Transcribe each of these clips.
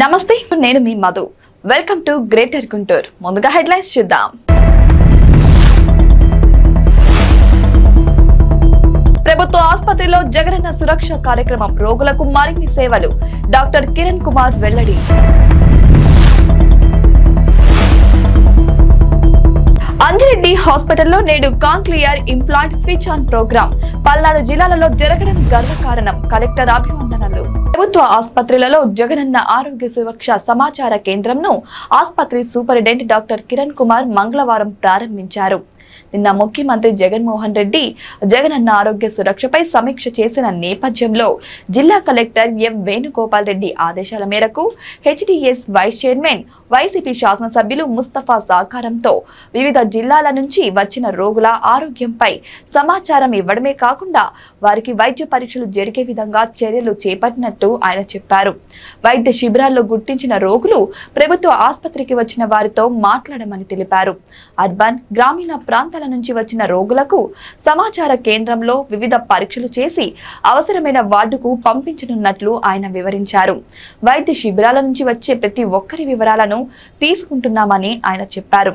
నమస్తే, నేను మీ Madhu. Welcome to greater Guntur. ముందుగా హెడ్లైన్స్ చూద్దాం. ప్రభుత్వ ఆసుపత్రిలో జగనన్న సురక్ష కార్యక్రమం, రోగులకు మరిన్ని సేవలు. డాక్టర్ కిరణ్ కుమార్ వెల్లడి. అంజిరెడ్డి హాస్పిటల్లో నేడు cochlear implant switch on programme. Palnadu జిల్లాలలో జరగడం గర్వకారణం. కలెక్టర్ అభివందనలు. ప్రభుత్వ ఆసుపత్రులలో జగనన్న ఆరోగ్య సురక్ష సమాచార కేంద్రంను ఆసుపత్రి సూపరింటెండెంట్ డాక్టర్ కిరణ్ కుమార్ మంగళవారం ప్రారంభించారు. నిన్న ముఖ్యమంత్రి జగన్మోహన్ రెడ్డి జగనన్న ఆరోగ్య సురక్షపై సమీక్ష చేసిన నేపథ్యంలో జిల్లా కలెక్టర్ ఎం వేణుగోపాల్ రెడ్డి ఆదేశాల మేరకు హెచ్డిఎస్ వైస్ చైర్మన్, వైసీపీ శాసనసభ్యులు ముస్తఫా సహకారంతో వివిధ జిల్లాల నుంచి వచ్చిన రోగుల ఆరోగ్యంపై సమాచారం ఇవ్వడమే కాకుండా వారికి వైద్య పరీక్షలు జరిగే విధంగా చర్యలు చేపట్టినట్టు ఆయన చెప్పారు. వైద్య శిబిరాల్లో గుర్తించిన రోగులు ప్రభుత్వ ఆసుపత్రికి వచ్చిన వారితో మాట్లాడమని తెలిపారు. అర్బన్, గ్రామీణ ప్రాంతాల నుంచి వచ్చిన రోగులకు సమాచార కేంద్రంలో వివిధ పరీక్షలు చేసి అవసరమైన వార్డుకు పంపించనున్నట్లు ఆయన వివరించారు. వైద్య శిబిరాల నుంచి వచ్చే ప్రతి ఒక్కరి వివరాలను తీసుకుంటున్నామని ఆయన చెప్పారు.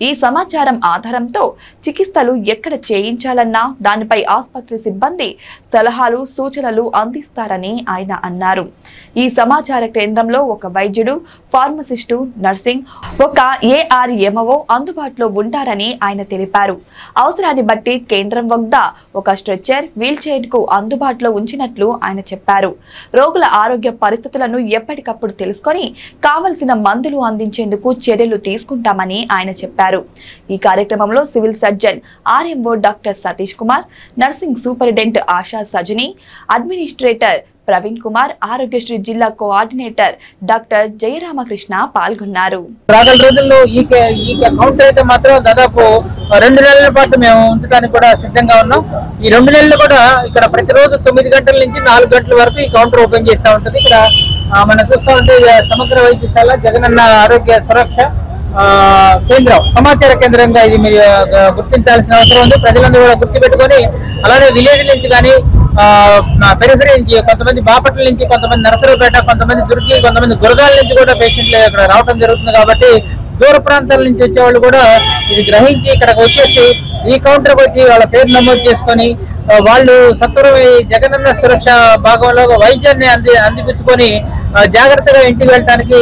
ఈ సమాచారం ఆధారంతో చికిత్సలు ఎక్కడ చేయించాలన్నా దానిపై ఆసుపత్రి సిబ్బంది సలహాలు, సూచనలు అందిస్తారని ఆయన అన్నారు. ఈ సమాచార కేంద్రంలో ఒక వైద్యుడు, ఫార్మసిస్టు, నర్సింగ్, ఒక ఏఆర్ఎంఓ అందుబాటులో ఉంటారని ఆయన తెలిపారు. అవసరాన్ని బట్టి కేంద్రం వద్ద ఒక స్ట్రెచ్చర్, వీల్ చైర్ కు అందుబాటులో ఉంచినట్లు ఆయన చెప్పారు. రోగుల ఆరోగ్య పరిస్థితులను ఎప్పటికప్పుడు తెలుసుకొని కావలసిన మందులు అందించేందుకు చర్యలు తీసుకుంటామని ఆయన చెప్పారు. ఈ కార్యక్రమంలో civil surgeon RMO doctor Satish Kumar, nursing superintendent Asha Sajani, administrator Praveen Kumar, Aarogyasri జిల్లా కోఆర్డినేటర్ డాక్టర్ జయరామకృష్ణ పాల్గొన్నారు. రాగల రోజుల్లో ఈ కౌంటర్ అయితే మాత్రం దాదాపు 2 నెలల పాటు మేము ఉంచడానికి కూడా సిద్ధంగా ఉన్నాం. ఈ 2 నెలలు కూడా ఇక్కడ ప్రతిరోజు 9 గంటల నుంచి 4 గంటల వరకు ఈ కౌంటర్ ఓపెన్ చేస్తూ ఉంటుంది. ఇక్కడ మనం చూస్తూ ఉంటే సమగ్ర వైద్యశాల జగనన్న ఆరోగ్య సురక్ష కేంద్రం, సమాచార కేంద్రంగా ఇది మీరు గుర్తించాల్సిన అవసరం ఉంది. ప్రజలందరూ కూడా గుర్తుపెట్టుకొని అలానే విలేజ్ నుంచి కానీ పెరిఫరీ నుంచి, కొంతమంది బాపట్ల నుంచి, కొంతమంది నరసరావుపేట, కొంతమంది దుర్గి, కొంతమంది గురజాల నుంచి కూడా పేషెంట్లు ఇక్కడ రావడం జరుగుతుంది. కాబట్టి దూర ప్రాంతాల నుంచి వచ్చేవాళ్ళు కూడా ఇది గ్రహించి ఇక్కడికి వచ్చేసి ఈ కౌంటర్కి వచ్చి వాళ్ళ పేరు నమోదు చేసుకొని వాళ్ళు సత్వరం జగనన్న సురక్ష భాగంలో వైద్యాన్ని అందిపుచ్చుకొని జాగ్రత్తగా ఇంటికి వెళ్ళడానికి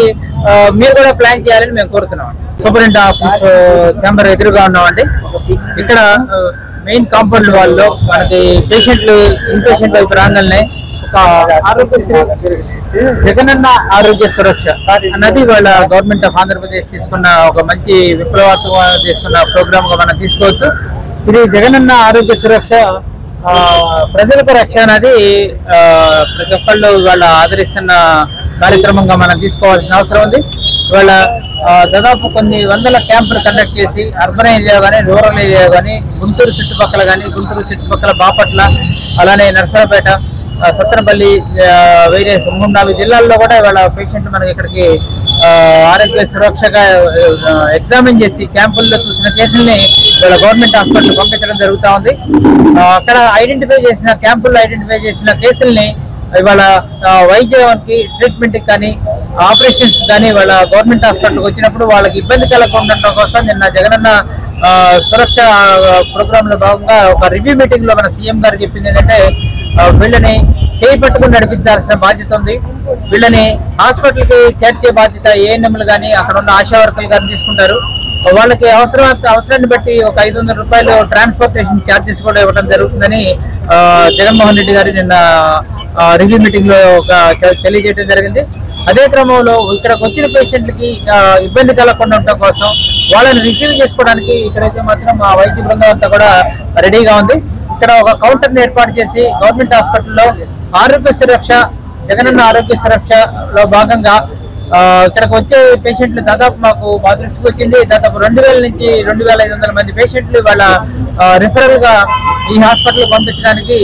మీరు కూడా ప్లాన్ చేయాలని మేము కోరుతున్నాం. సూపరింటెండెంట్ ఆఫీస్ ఛాంబర్ ఎదురుగా ఉన్నామండి. ఇక్కడ మెయిన్ కాంపౌండ్ వాళ్ళలో మనకి పేషెంట్లు ఇన్పేషెంట్ వైపు రాగానే ఒక జగనన్న ఆరోగ్య సురక్ష అన్నది వాళ్ళ గవర్నమెంట్ ఆఫ్ ఆంధ్రప్రదేశ్ తీసుకున్న ఒక మంచి విప్లవాత్మకంగా తీసుకున్న ప్రోగ్రామ్ గా మనం తీసుకోవచ్చు. ఇది జగనన్న ఆరోగ్య సురక్ష ప్రజలకు రక్ష అనేది ప్రతి ఒక్కళ్ళు వాళ్ళ ఆదరిస్తున్న కార్యక్రమంగా మనం తీసుకోవాల్సిన అవసరం ఉంది. వాళ్ళ దాదాపు కొన్ని వందల క్యాంపులు కండక్ట్ చేసి అర్బన్ ఏరియా కానీ, రూరల్ ఏరియా కానీ, గుంటూరు చుట్టుపక్కల బాపట్ల, అలానే నరసరావుపేట, సత్తెనపల్లి, వేరే 3-4 జిల్లాల్లో కూడా వాళ్ళ పేషెంట్ మనకి ఇక్కడికి ఆరోగ్య సురక్షగా ఎగ్జామిన్ చేసి క్యాంపుల్లో చూసిన కేసుల్ని వాళ్ళ గవర్నమెంట్ హాస్పిటల్ పంపించడం జరుగుతూ ఉంది. అక్కడ క్యాంపుల్లో ఐడెంటిఫై చేసిన కేసుల్ని ఇవాళ వైద్యానికి, ట్రీట్మెంట్కి కానీ, ఆపరేషన్స్ కానీ వాళ్ళ గవర్నమెంట్ హాస్పిటల్కి వచ్చినప్పుడు వాళ్ళకి ఇబ్బంది కలగకుండా ఉండడం కోసం నిన్న జగనన్న సురక్ష ప్రోగ్రామ్ లో భాగంగా ఒక రివ్యూ మీటింగ్ లో మన సీఎం గారు చెప్పింది ఏంటంటే వీళ్ళని చేయి పట్టుకుని నడిపించాల్సిన బాధ్యత ఉంది. వీళ్ళని హాస్పిటల్కి చేర్చే బాధ్యత ఏఎన్ఎంలు కానీ, అక్కడ ఉన్న ఆశా వర్కర్లు కానీ తీసుకుంటారు. వాళ్ళకి అవసరాన్ని బట్టి ఒక 500 రూపాయలు ట్రాన్స్పోర్టేషన్ ఛార్జెస్ కూడా ఇవ్వడం జరుగుతుందని జగన్మోహన్ రెడ్డి గారు నిన్న రివ్యూ మీటింగ్ లో తెలియజేయడం జరిగింది. అదే క్రమంలో ఇక్కడికి వచ్చిన పేషెంట్లకి ఇబ్బంది కలగకుండా ఉండటం కోసం వాళ్ళని రిసీవ్ చేసుకోవడానికి ఇక్కడైతే మాత్రం మా వైద్య బృందం అంతా కూడా రెడీగా ఉంది. ఇక్కడ ఒక కౌంటర్ని ఏర్పాటు చేసి గవర్నమెంట్ హాస్పిటల్లో ఆరోగ్య సురక్ష జగనన్న ఆరోగ్య సురక్షలో భాగంగా ఇక్కడికి వచ్చే పేషెంట్లు దాదాపు మా దృష్టికి వచ్చింది దాదాపు 2000 నుంచి 2500 మంది పేషెంట్లు వాళ్ళ రిఫరల్ గా ఈ హాస్పిటల్ పంపించడానికి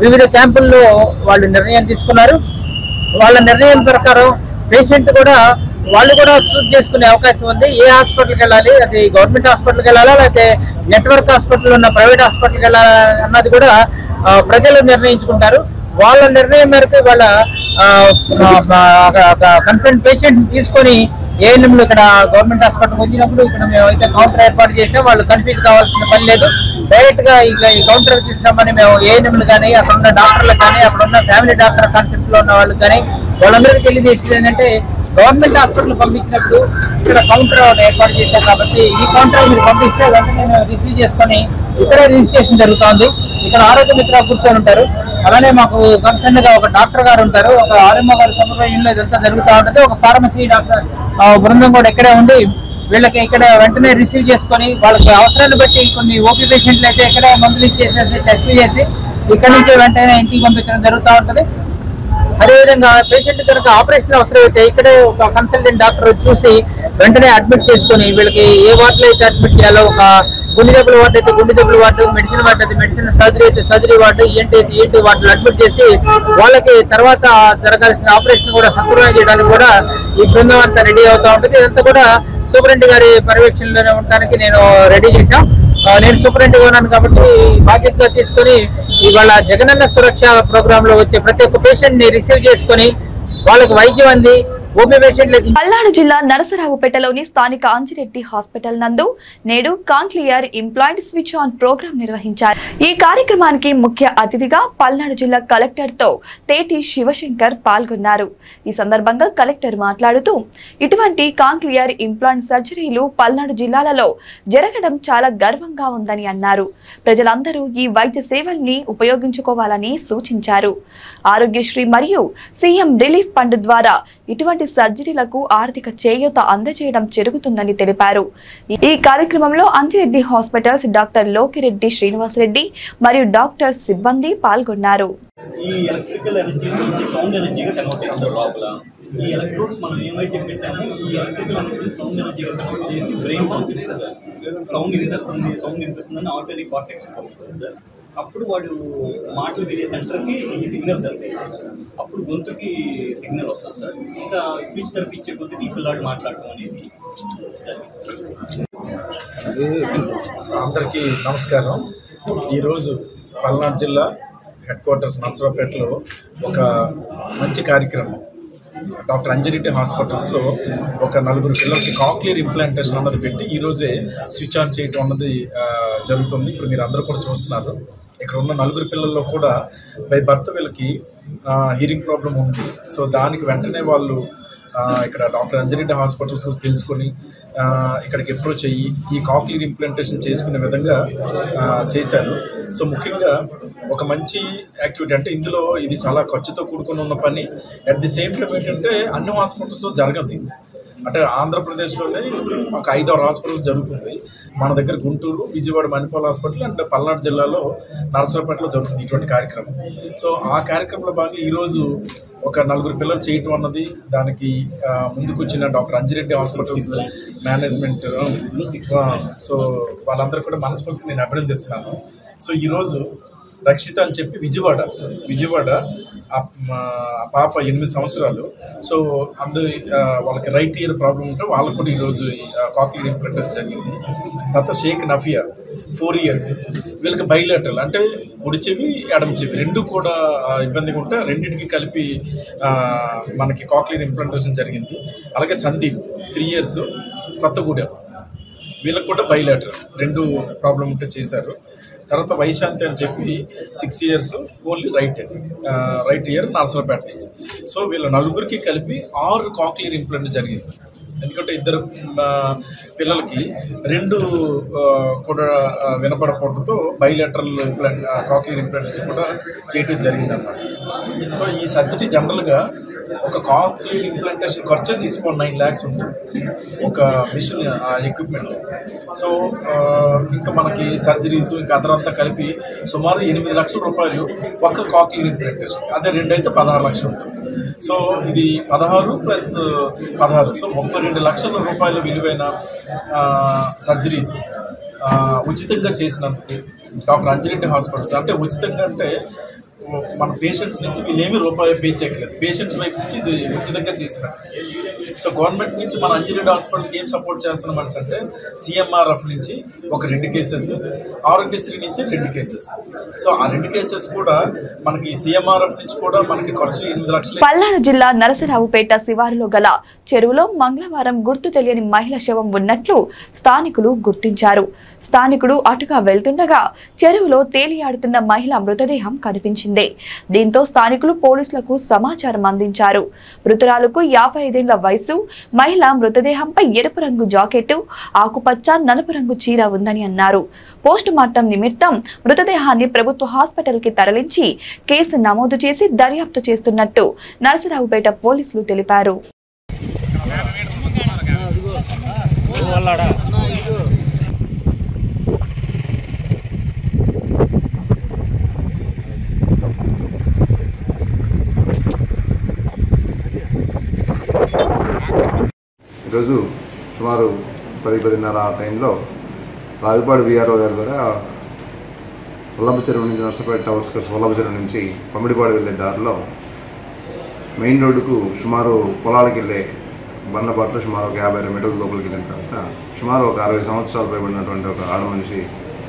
వివిధ క్యాంపుల్లో వాళ్ళు నిర్ణయం తీసుకున్నారు. వాళ్ళ నిర్ణయం ప్రకారం పేషెంట్ కూడా వాళ్ళు కూడా చూస్ చేసుకునే అవకాశం ఉంది. ఏ హాస్పిటల్కి వెళ్ళాలి, అది గవర్నమెంట్ హాస్పిటల్కి వెళ్ళాలా లేకపోతే నెట్వర్క్ హాస్పిటల్ ఉన్న ప్రైవేట్ హాస్పిటల్కి వెళ్ళాలా అన్నది కూడా ప్రజలు నిర్ణయించుకుంటారు. వాళ్ళ నిర్ణయం మేరకు వాళ్ళ కన్సర్న్ పేషెంట్ తీసుకొని ఏఎన్ఎంలు ఇక్కడ గవర్నమెంట్ హాస్పిటల్కి వచ్చినప్పుడు ఇక్కడ మేము అయితే కౌంటర్ ఏర్పాటు చేసాం. వాళ్ళు కన్ఫ్యూజ్ కావాల్సిన పని లేదు. డైరెక్ట్ గా ఈ కౌంటర్ తీసుకురామని మేము ఏఎన్ఎంలు కానీ అక్కడ ఉన్న డాక్టర్లకు కానీ అక్కడ ఉన్న ఫ్యామిలీ డాక్టర్ కాన్సెప్ట్ లో ఉన్న వాళ్ళకి కానీ వాళ్ళందరికీ తెలియజేసేది ఏంటంటే గవర్నమెంట్ హాస్పిటల్ పంపించినప్పుడు ఇక్కడ కౌంటర్ ఏర్పాటు చేశాం కాబట్టి ఈ కౌంటర్ మీరు పంపిస్తే వెంటనే రిసీవ్ చేసుకొని ఇక్కడ రిజిస్ట్రేషన్ జరుగుతుంది. ఇక్కడ ఆరోగ్య మిత్ర కూర్చొని ఉంటారు. అలానే మాకు కన్సర్న్ గా ఒక డాక్టర్ గారు ఉంటారు. ఒక ఆర్ఎంఓ గారి సూపర్వైజన్ లో ఇదంతా జరుగుతూ ఉంటుంది. ఒక ఫార్మసీ డాక్టర్ బృందం కూడా ఇక్కడే ఉండి వీళ్ళకి ఇక్కడ వెంటనే రిసీవ్ చేసుకొని వాళ్ళకి అవసరాన్ని బట్టి కొన్ని ఓపీ పేషెంట్లు అయితే ఇక్కడ మందులు ఇచ్చేసేసి టెస్ట్ చేసి ఇక్కడ నుంచి వెంటనే ఇంటికి పంపించడం జరుగుతూ ఉంటుంది. అదేవిధంగా పేషెంట్ కనుక ఆపరేషన్ అవసరమైతే ఇక్కడే ఒక కన్సల్టెంట్ డాక్టర్ చూసి వెంటనే అడ్మిట్ చేసుకుని వీళ్ళకి ఏ వార్డులో అయితే అడ్మిట్ చేయాలో, ఒక గుండె జబ్బుల వార్డు అయితే గుండె జబ్బుల వార్డు, మెడిసిన్ వార్డు అయితే మెడిసిన్, సర్జరీ అయితే సర్జరీ వార్డు, ఈఎన్టీ అయితే ఈఎన్టీ వార్డులు అడ్మిట్ చేసి వాళ్ళకి తర్వాత జరగాల్సిన ఆపరేషన్ కూడా సక్రమంగా చేయడానికి కూడా ఈ బృందం అంతా రెడీ అవుతూ ఉంటుంది. ఇదంతా కూడా సూపరింటెండెంట్ గారి పర్యవేక్షణలోనే ఉండడానికి నేను రెడీ చేశాం. నేను సూపరింటెండెంట్ గా ఉన్నాను కాబట్టి బాధ్యతగా తీసుకొని ఇవాళ జగనన్న సురక్ష ప్రోగ్రామ్ లో వచ్చే ప్రతి ఒక్క పేషెంట్ ని రిసీవ్ చేసుకుని వాళ్ళకి వైద్యం అంది పల్నాడు జిల్లా నరసరావుపేటలోని స్థానిక అంజిరెడ్డి హాస్పిటల్ నందు నేడు కాన్క్లియర్ ఇంప్లాంట్ స్విచ్ ఆన్ ప్రోగ్రాం నిర్వహించారు. ఈ కార్యక్రమానికి ముఖ్య అతిథిగా పల్నాడు జిల్లా కలెక్టర్ తో తేటి శివశంకర్ పాల్గొన్నారు. ఈ సందర్భంగా కలెక్టర్ మాట్లాడుతూ ఇటువంటి కాన్క్లియర్ ఇంప్లాంట్ సర్జరీలు పల్నాడు జిల్లాలలో జరగడం చాలా గర్వంగా ఉందని అన్నారు. ప్రజలందరూ ఈ వైద్య సేవల్ని ఉపయోగించుకోవాలని సూచించారు. ఆరోగ్యశ్రీ మరియు సీఎం రిలీఫ్ ఫండ్ ద్వారా ఇటువంటి సర్జరీలకు ఆర్థిక చేయూత అందజేయడం జరుగుతుందని తెలిపారు. ఈ కార్యక్రమంలో అంజిరెడ్డి హాస్పిటల్స్ డాక్టర్ లోకిరెడ్డి శ్రీనివాస్ రెడ్డి మరియు డాక్టర్ సిబ్బంది పాల్గొన్నారు. ఈ ఎలక్ట్రికల్ ఎనర్జీ నుంచి సౌండ్ ఎనర్జీగా కన్వర్ట్ చేస్తారు లోపల. ఈ ఎలక్ట్రోడ్స్ మనం ఏమైతే పెట్టామో ఈ ఎలక్ట్రికల్ ఎనర్జీ సౌండ్ ఎనర్జీగా కన్వర్ట్ చేసి బ్రెయిన్ పంపిస్తుంది సార్. సౌండ్ వినిపిస్తుందని ఆడిటరీ కార్టెక్స్ పంపిస్తుంది సార్. అప్పుడు వాడు మాటలు వినే సెంటర్కి ఈ సిగ్నల్స్ వెళ్తాయి. అప్పుడు గొంతుకి సిగ్నల్ వస్తుంది సార్. ఇంకా స్పీచ్ థెరపీ ఇచ్చే కొద్దికి పిల్లాడు మాట్లాడటం అనేది. అందరికీ నమస్కారం. ఈరోజు పల్నాడు జిల్లా హెడ్ క్వార్టర్స్ నరసరావుపేటలో ఒక మంచి కార్యక్రమం డాక్టర్ అంజిరెడ్డి హాస్పిటల్స్లో ఒక 4 పిల్లలకి కాక్లియర్ ఇంప్లాంటేషన్ అన్నది పెట్టి ఈరోజే స్విచ్ ఆన్ చేయడం అన్నది జరుగుతుంది. ఇప్పుడు మీరు అందరూ కూడా చూస్తున్నారు. ఇక్కడ ఉన్న 4 పిల్లల్లో కూడా బై బర్త్ వీళ్ళకి హీరింగ్ ప్రాబ్లం ఉంది. సో దానికి వెంటనే వాళ్ళు ఇక్కడ డాక్టర్ అంజిరెడ్డి హాస్పిటల్స్ తెలుసుకొని ఇక్కడికి అప్రోచ్ అయ్యి ఈ కాక్లియర్ ఇంప్లాంటేషన్ చేసుకునే విధంగా చేశారు. సో ముఖ్యంగా ఒక మంచి యాక్టివిటీ అంటే ఇందులో ఇది చాలా ఖర్చుతో కూడుకుని ఉన్న పని. అట్ ది సేమ్ టైం ఏంటంటే అన్ని హాస్పిటల్స్లో జరగదు. అంటే ఆంధ్రప్రదేశ్లోనే ఒక 5-6 హాస్పిటల్స్ జరుగుతుంది. మన దగ్గర గుంటూరు, విజయవాడ మణిపాల్ హాస్పిటల్ అండ్ పల్నాడు జిల్లాలో నరసరావుపేటలో జరుగుతుంది ఇటువంటి కార్యక్రమం. సో ఆ కార్యక్రమంలో భాగంగా ఈరోజు ఒక 4 పిల్లలు చేయటం అన్నది దానికి ముందుకు వచ్చిన doctor Anji Reddy hospitals management, so వాళ్ళందరూ కూడా మనస్ఫూర్తిగా నేను అభినందిస్తున్నాను. సో ఈరోజు రక్షిత అని చెప్పి విజయవాడ ఆ పాప 8 సంవత్సరాలు. సో వాళ్ళకి రైట్ ఇయర్ ప్రాబ్లం ఉంటే వాళ్ళకు కూడా ఈరోజు కాక్లియర్ ఇంప్లాంటేషన్ జరిగింది. తర్వాత షేక్ నఫియా 4 years. వీళ్ళకి బైలేటరల్ అంటే కుడి చెవి ఎడమ చెవి 2 కూడా ఇబ్బందిగా ఉంటే రెండింటికి కలిపి మనకి కాక్లియర్ ఇంప్లాంటేషన్ జరిగింది. అలాగే సందీప్ 3 years కొత్తగూడెం, వీళ్ళకి కూడా బైలేటరల్ 2 ప్రాబ్లం ఉంటే చేశారు. తర్వాత వైశాంతి అని చెప్పి 6 years only right year Narasaraopet నుంచి. సో వీళ్ళ 4 కలిపి 6 కాక్లియర్ ఇంప్లాంట్ జరిగింది. ఎందుకంటే 2 పిల్లలకి 2 కూడా వినపడకపోవడంతో బైలేటరల్ కాక్లియర్ ఇంప్లాంటేషన్ కూడా చేయటం జరిగింది అన్నమాట. సో ఈ సర్జరీ జనరల్గా ఒక కాక్లియర్ ఇంప్లాంటేషన్ ఖర్చు 6.9 lakhs ఉంటుంది ఒక మిషన్ ఎక్విప్మెంట్. సో ఇంకా మనకి సర్జరీస్ ఇంకా అదరంతా కలిపి సుమారు 8 లక్షల రూపాయలు ఒక కాక్లియర్ ఇంప్లాంటేషన్. అదే 2 అయితే 16 లక్షలు ఉంటుంది. సో ఇది 16 ప్లస్ 16, సో 32 లక్షల రూపాయల విలువైన సర్జరీస్ ఉచితంగా చేసినందుకు డాక్టర్ అంజిరెడ్డి హాస్పిటల్స్, అంటే ఉచితంగా అంటే మన పేషెంట్స్ నుంచి వీళ్ళేమీ రూపాయి పే చేయట్లేదు, పేషెంట్స్ వైపు నుంచి ఇది ఉచితంగా చేసినట్టు. సో గవర్నమెంట్ నుంచి మన అంజిరెడ్డి హాస్పిటల్కి ఏం సపోర్ట్ చేస్తున్నాం అంటే సిఎంఆర్ఎఫ్ నుంచి ఒక 2 కేసెస్, ఆరోగ్యశ్రీ నుంచి 2 కేసెస్. సో ఆ 2 కేసెస్ కూడా మనకి సిఎంఆర్ఎఫ్ నుంచి కూడా మనకి ఖర్చు 8 లక్షలు. పల్నాడు జిల్లా నరసరావుపేట శివారులో గల చెరువులో మంగళవారం గుర్తు తెలియని మహిళ శవం ఉన్నట్లు స్థానికులు గుర్తించారు. స్థానికుడు అటుగా వెళ్తుండగా చెరువులో తేలియాడుతున్న మహిళ మృతదేహం కనిపించింది. దీంతో స్థానికులు పోలీసులకు సమాచారం అందించారు. మృతురాలకు 55 ఏళ్ల వయసు. మహిళ మృతదేహంపై ఎరుపు రంగు జాకెట్, ఆకుపచ్చ, నలుపు రంగు చీర ఉందని అన్నారు. పోస్ట్ మార్టం నిమిత్తం మృతదేహాన్ని ప్రభుత్వ హాస్పిటల్ కి తరలించి కేసు నమోదు చేసి దర్యాప్తు చేస్తున్నట్టు నరసరావుపేట పోలీసులు తెలిపారు. ఈరోజు సుమారు 10-10:30 ఆ టైంలో రావిపాడు విఆర్ఓ గారి ద్వారా వల్లభ చెరువు నుంచి నర్సపేట టవర్స్ వల్లభ చెరువు నుంచి పమ్మిడిపాడు వెళ్ళే దారిలో మెయిన్ రోడ్డుకు సుమారు పొలాలకు వెళ్ళే బండపాట్లో సుమారు 50 మీటర్ల లోపలికి వెళ్ళిన తర్వాత సుమారు ఒక 60 సంవత్సరాలు పైబడినటువంటి ఒక ఆడ మనిషి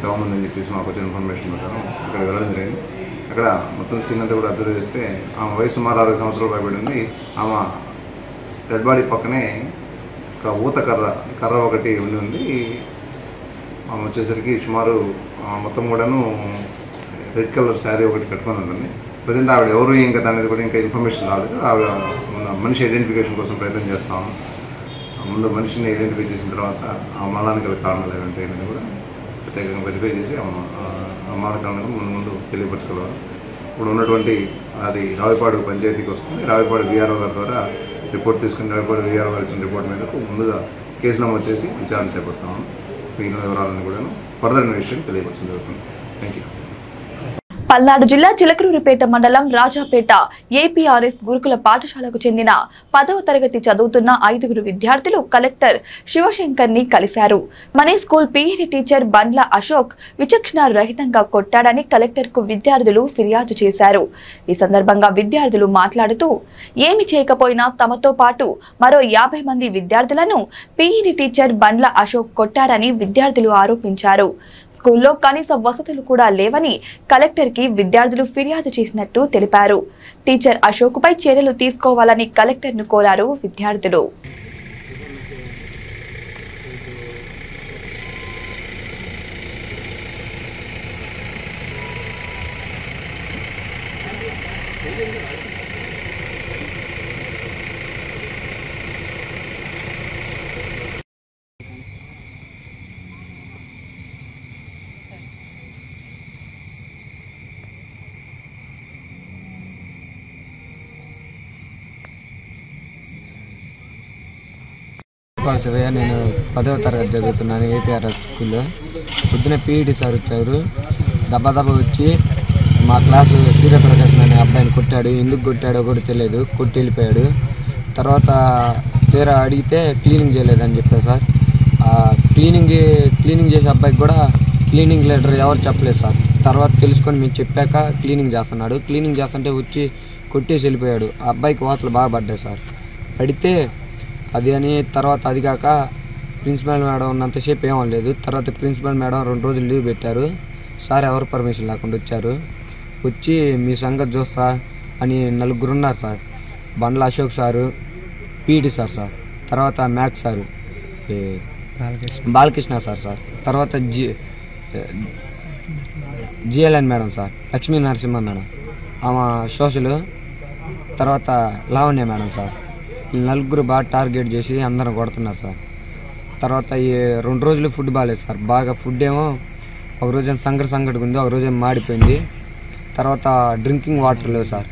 శవం ఉందని చెప్పేసి మాకు వచ్చిన ఇన్ఫర్మేషన్ ప్రకారం అక్కడ వెళ్ళడం జరిగింది. అక్కడ మొత్తం సీన్ అంతా కూడా అబ్జర్వ్ చేస్తే ఆమె వయసు సుమారు 60 సంవత్సరాలు పైబడింది. ఆమె డెడ్ బాడీ పక్కనే ఒక ఊత కర్ర ఒకటి ఉంది. ఆమె వచ్చేసరికి సుమారు మొత్తం కూడాను రెడ్ కలర్ శారీ ఒకటి కట్టుకొని ఉంటుంది. ప్రజెంట్ ఆవిడ ఎవరు ఇంకా దాని మీద కూడా ఇంకా ఇన్ఫర్మేషన్ రాలేదు. ఆవిడ మనిషి ఐడెంటిఫికేషన్ కోసం ప్రయత్నం చేస్తాము. ముందు మనిషిని ఐడెంటిఫై చేసిన తర్వాత ఆ మరణానికి గల కారణాలు ఏమంటే అనేది కూడా ప్రత్యేకంగా వెరిఫై చేసి ఆ మరణ కారణాలను ముందు తెలియపరచగలరు. ఇప్పుడు ఉన్నటువంటి అది రావిపాడు పంచాయతీకి వస్తుంది. రావిపాడు విఆర్ఓ గారి ద్వారా రిపోర్ట్ తీసుకుని రావిపాడు విఆర్ఓ గారు ఇచ్చిన రిపోర్ట్ మేరకు ముందుగా కేసు నమోదు చేసి విచారణ చేపడతాము. మిగిలిన వివరాలను కూడా ఫర్దర్ ఇన్వెస్టిగేషన్ తెలియపరచడం జరుగుతుంది. Thank you. పల్నాడు జిల్లా చిలకలూరిపేట మండలం రాజాపేట ఏపీఆర్ఎస్ గురుకుల పాఠశాలకు చెందిన 10వ తరగతి చదువుతున్న 5 విద్యార్థులు కలెక్టర్ శివశంకర్ ని కలిశారు. మనీ స్కూల్ పీఈటీ టీచర్ బండ్ల అశోక్ విచక్షణ రహితంగా కొట్టాడని కలెక్టర్ కు విద్యార్థులు ఫిర్యాదు చేశారు. ఈ సందర్భంగా విద్యార్థులు మాట్లాడుతూ ఏమి చేయకపోయినా తమతో పాటు మరో 50 మంది విద్యార్థులను పీఈటీ టీచర్ బండ్ల అశోక్ కొట్టారని విద్యార్థులు ఆరోపించారు. స్కూల్లో కనీస వసతులు కూడా లేవని కలెక్టర్ కి విద్యార్థులు ఫిర్యాదు చేసినట్టు తెలిపారు. టీచర్ అశోక్ పై చర్యలు తీసుకోవాలని కలెక్టర్ ను కోరారు విద్యార్థులు. శివయ్య, నేను 10వ తరగతి చదువుతున్నాను ఏపీఆర్ఎస్ స్కూల్లో. పొద్దున పీఈటీ సార్ వచ్చారు. దెబ్బ వచ్చి మా క్లాసు సూర్యప్రకాశ్ అనే అబ్బాయిని కొట్టాడు. ఎందుకు కొట్టాడో కూడా తెలియదు, కొట్టి వెళ్ళిపోయాడు. తర్వాత తీరా అడిగితే క్లీనింగ్ చేయలేదని చెప్పారు సార్. క్లీనింగ్ చేసే అబ్బాయికి కూడా క్లీనింగ్ లీడర్ ఎవరు చెప్పలేదు సార్. తర్వాత తెలుసుకొని మేము చెప్పాక క్లీనింగ్ చేస్తున్నాడు. క్లీనింగ్ చేస్తుంటే వచ్చి కొట్టేసి వెళ్ళిపోయాడు. ఆ అబ్బాయికి వాతలు బాగా పడ్డాయి సార్. పడితే అది అని తర్వాత అది కాక ప్రిన్సిపల్ మేడం ఉన్నంతసేపు ఏమనలేదు. తర్వాత ప్రిన్సిపల్ మేడం 2 రోజులు లీవ్ పెట్టారు. సార్ ఎవరు పర్మిషన్ లేకుండా వచ్చారు. వచ్చి మీ సంగతి చూస్తా అని 4 ఉన్నారు సార్. బండ్ల అశోక్ సారు, పీటీ సార్, తర్వాత మ్యాథ్స్ సారు బాలకృష్ణ సార్, తర్వాత GLN madam sir, Lakshmi Narasimha madam, ఆమె సోషల్, తర్వాత లావణ్య మేడం సార్. 4 బాగా టార్గెట్ చేసి అందరం కొడుతున్నారు సార్. తర్వాత ఈ 2 రోజులు ఫుడ్ బాగాలేదు సార్. బాగా ఫుడ్ ఏమో ఒక రోజు సంగటిగా ఉంది, ఒక రోజు మాడిపోయింది. తర్వాత డ్రింకింగ్ వాటర్ లేవు సార్.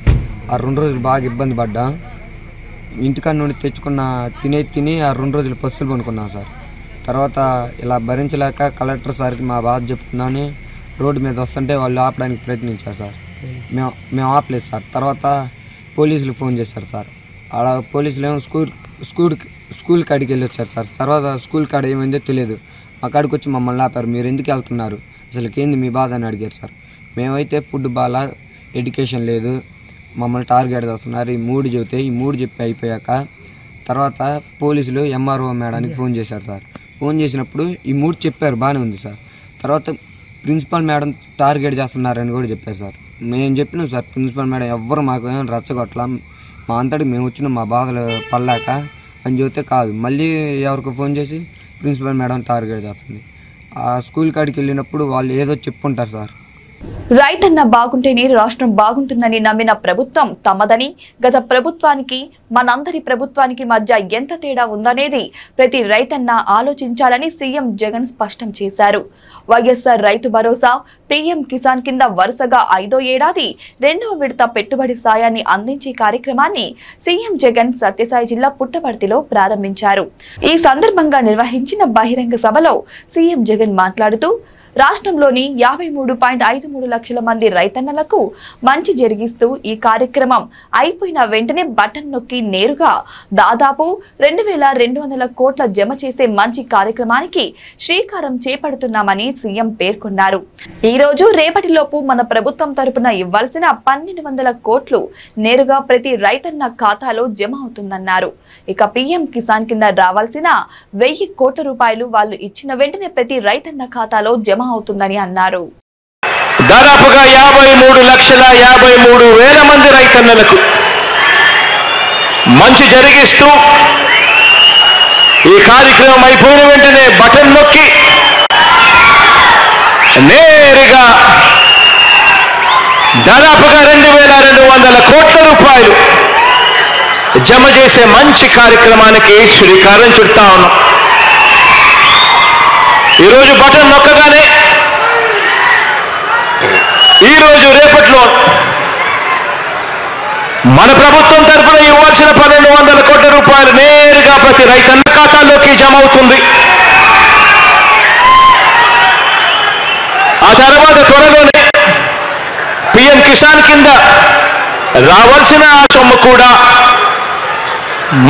ఆ 2 రోజులు బాగా ఇబ్బంది పడ్డా. ఇంటికాడ నుండి తెచ్చుకున్న తిని ఆ 2 రోజులు పస్తులు కొనుక్కున్నాం సార్. తర్వాత ఇలా భరించలేక కలెక్టర్ సార్కి మా బాధ చెప్తున్నాను రోడ్డు మీద వస్తుంటే వాళ్ళు ఆపడానికి ప్రయత్నించారు సార్. మేము ఆపలేదు సార్. తర్వాత పోలీసులు ఫోన్ చేశారు సార్. అలా పోలీసులు ఏమో స్కూల్ కాడికి వెళ్ళి వచ్చారు సార్. తర్వాత స్కూల్ కాడ ఏమైందో తెలియదు. మా కాడికి వచ్చి మమ్మల్ని ఆపారు. మీరు ఎందుకు వెళ్తున్నారు, అసలుకి ఏంది మీ బాధ అని అడిగారు సార్. మేమైతే ఫుడ్ బాగా, ఎడ్యుకేషన్ లేదు, మమ్మల్ని టార్గెట్ చేస్తున్నారు, ఈ 3 చెబితే ఈ 3 చెప్పి అయిపోయాక తర్వాత పోలీసులు ఎంఆర్ఓ మేడానికి ఫోన్ చేశారు సార్. ఫోన్ చేసినప్పుడు ఈ 3 చెప్పారు, బాగానే ఉంది సార్. తర్వాత ప్రిన్సిపల్ మేడం టార్గెట్ చేస్తున్నారని కూడా చెప్పారు సార్. మేము చెప్పినాం సార్, ప్రిన్సిపల్ మేడం ఎవ్వరు మాకు రచ్చగొట్ల, మా అంతటికి మేము వచ్చిన మా బాధలు పడలేక అని చెబితే కాదు, మళ్ళీ ఎవరికో ఫోన్ చేసి ప్రిన్సిపల్ మేడం టార్గెట్ చేస్తుంది. ఆ స్కూల్ కాడికి వెళ్ళినప్పుడు వాళ్ళు ఏదో చెప్పుంటారు సార్. రైతన్న బాగుంటేనే రాష్ట్రం బాగుంటుందని నమ్మిన ప్రభుత్వం తమదని, గత ప్రభుత్వానికి మనందరి ప్రభుత్వానికి మధ్య ఎంత తేడా ఉందనేది ప్రతి రైతన్న ఆలోచించాలని సీఎం జగన్ స్పష్టం చేశారు. వైఎస్ఆర్ రైతు భరోసా, పీఎం కిసాన్ కింద వరుసగా 5వ ఏడాది 2వ విడత పెట్టుబడి సాయాన్ని అందించే కార్యక్రమాన్ని సీఎం జగన్ సత్యసాయి జిల్లా పుట్టపర్తిలో ప్రారంభించారు. ఈ సందర్భంగా నిర్వహించిన బహిరంగ సభలో సీఎం జగన్ మాట్లాడుతూ రాష్ట్రంలోని 53.53 లక్షల మంది రైతన్నలకు మంచి జరిగిస్తూ ఈ కార్యక్రమం అయిపోయిన వెంటనే బటన్ నొక్కి నేరుగా దాదాపు 2200 కోట్ల జమ చేసే మంచి కార్యక్రమానికి శ్రీకారం చేపడుతున్నామని సీఎం పేర్కొన్నారు. ఈ రోజు రేపటిలోపు మన ప్రభుత్వం తరపున ఇవ్వాల్సిన 1200 కోట్లు నేరుగా ప్రతి రైతన్న ఖాతాలో జమ అవుతుందన్నారు. ఇక పీఎం కిసాన్ కింద రావాల్సిన 1000 కోట్ల రూపాయలు వాళ్ళు ఇచ్చిన వెంటనే ప్రతి రైతన్న ఖాతాలో జమ అవుతుందని అన్నారు. దాదాపుగా 53,53,000 మంది రైతన్నలకు మంచి జరిగిస్తూ ఈ కార్యక్రమం అయిపోయిన వెంటనే బటన్ నొక్కి నేరుగా దాదాపుగా 2200 కోట్ల రూపాయలు జమ చేసే మంచి కార్యక్రమానికి శ్రీకారం చుడతా ఉన్నాం. ఈరోజు బటన్ నొక్కగానే ఈరోజు రేపట్లో మన ప్రభుత్వం తరఫున ఇవ్వాల్సిన 1200 కోట్ల రూపాయలు నేరుగా ప్రతి రైతన్న ఖాతాల్లోకి జమ అవుతుంది. ఆ తర్వాత త్వరలోనే పీఎం కిసాన్ కింద రావాల్సిన ఆ సొమ్ము కూడా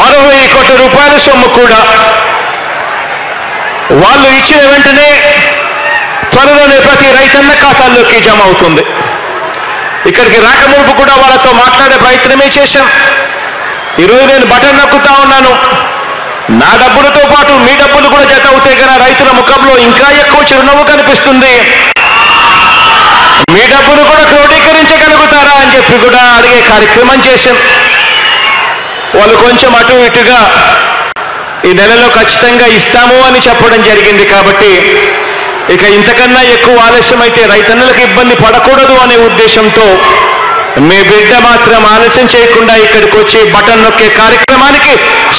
మరో 1000 కోట్ల రూపాయల సొమ్ము కూడా వాళ్ళు ఇచ్చిన వెంటనే త్వరలోనే ప్రతి రైతన్న ఖాతాల్లోకి జమ అవుతుంది. ఇక్కడికి రాకమునుపు కూడా వాళ్ళతో మాట్లాడే ప్రయత్నమే చేశాం. ఈరోజు నేను బటన్ నొక్కుతా ఉన్నాను. నా డబ్బులతో పాటు మీ డబ్బులు కూడా జత అవుతే కన్నా రైతుల ముఖంలో ఇంకా ఎక్కువ చిరునవ్వు కనిపిస్తుంది. మీ డబ్బులు కూడా క్రోడీకరించగలుగుతారా అని చెప్పి కూడా అడిగే కార్యక్రమం చేశాం. వాళ్ళు కొంచెం అటు ఇటుగా ఈ నెలలో ఖచ్చితంగా ఇస్తాము అని చెప్పడం జరిగింది. కాబట్టి ఇక ఇంతకన్నా ఎక్కువ ఆలస్యమైతే రైతన్నులకు ఇబ్బంది పడకూడదు అనే ఉద్దేశంతో మీ బిడ్డ మాత్రం ఆలస్యం చేయకుండా ఇక్కడికి వచ్చి బటన్ నొక్కే కార్యక్రమానికి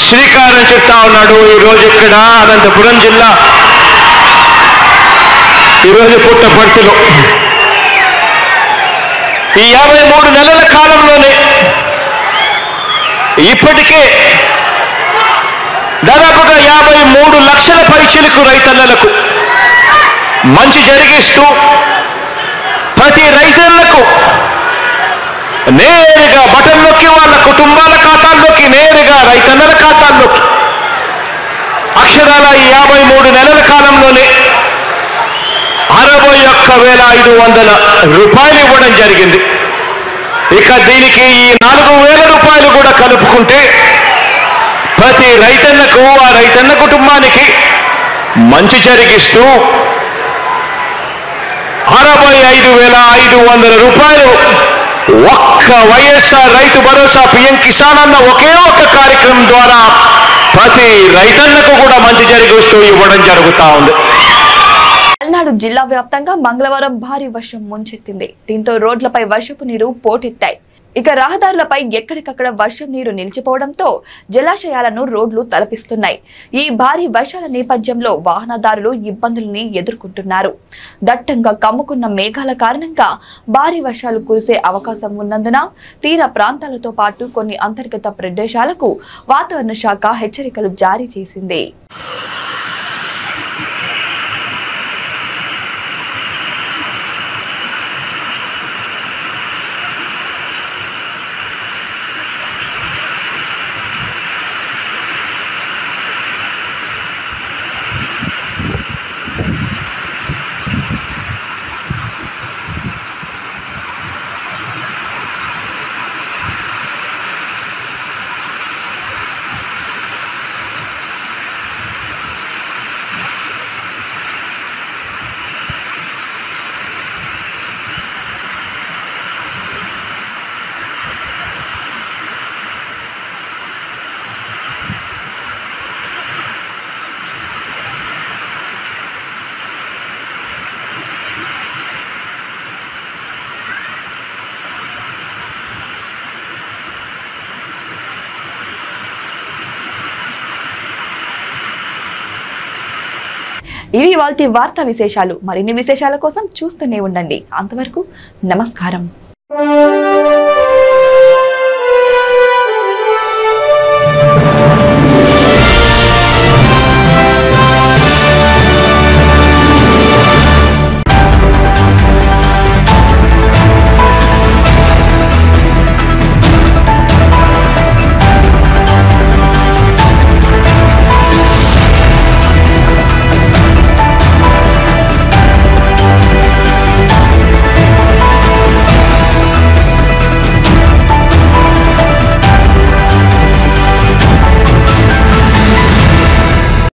శ్రీకారం చుడతా ఉన్నాడు. ఈరోజు ఇక్కడ అనంతపురం జిల్లా ఈరోజు పుట్టపర్తిలో ఈ 53 నెలల కాలంలోనే ఇప్పటికే దాదాపుగా 53 లక్షల పైచిలకు రైతన్నలకు మంచి జరిగిస్తూ ప్రతి రైతన్నలకు నేరుగా బటన్ నొక్కి వాళ్ళ కుటుంబాల ఖాతాల్లోకి నేరుగా రైతన్నల ఖాతాల్లోకి అక్షరాల ఈ 53 నెలల కాలంలోనే 61,500 రూపాయలు ఇవ్వడం జరిగింది. ఇక దీనికి ఈ 4,000 రూపాయలు కూడా కలుపుకుంటే ప్రతి రైతన్నకు ఆ రైతన్న కుటుంబానికి మంచి జరిగిస్తూ 65,500 రూపాయలు ఒక్క వైఎస్ఆర్ రైతు భరోసా పీఎం కిసాన్ అన్న ఒకే ఒక్క కార్యక్రమం ద్వారా ప్రతి రైతన్నకు కూడా మంచి జరిగిస్తూ ఇవ్వడం జరుగుతూ ఉంది. పల్నాడు జిల్లా వ్యాప్తంగా మంగళవారం భారీ వర్షం ముంచెత్తింది. దీంతో రోడ్లపై వర్షపు నీరు పోటెత్తాయి. ఇక రహదారులపై ఎక్కడికక్కడ వర్షం నీరు నిలిచిపోవడంతో జలాశయాలను రోడ్లు తలపిస్తున్నాయి. ఈ భారీ వర్షాల నేపథ్యంలో వాహనదారులు ఇబ్బందుల్ని ఎదుర్కొంటున్నారు. దట్టంగా కమ్ముకున్న మేఘాల కారణంగా భారీ వర్షాలు కురిసే అవకాశం ఉన్నందున తీర ప్రాంతాలతో పాటు కొన్ని అంతర్గత ప్రదేశాలకు వాతావరణ శాఖ హెచ్చరికలు జారీ చేసింది. ఇవి ఇవాల్టి వార్తా విశేషాలు. మరిన్ని విశేషాల కోసం చూస్తూనే ఉండండి. అంతవరకు నమస్కారం.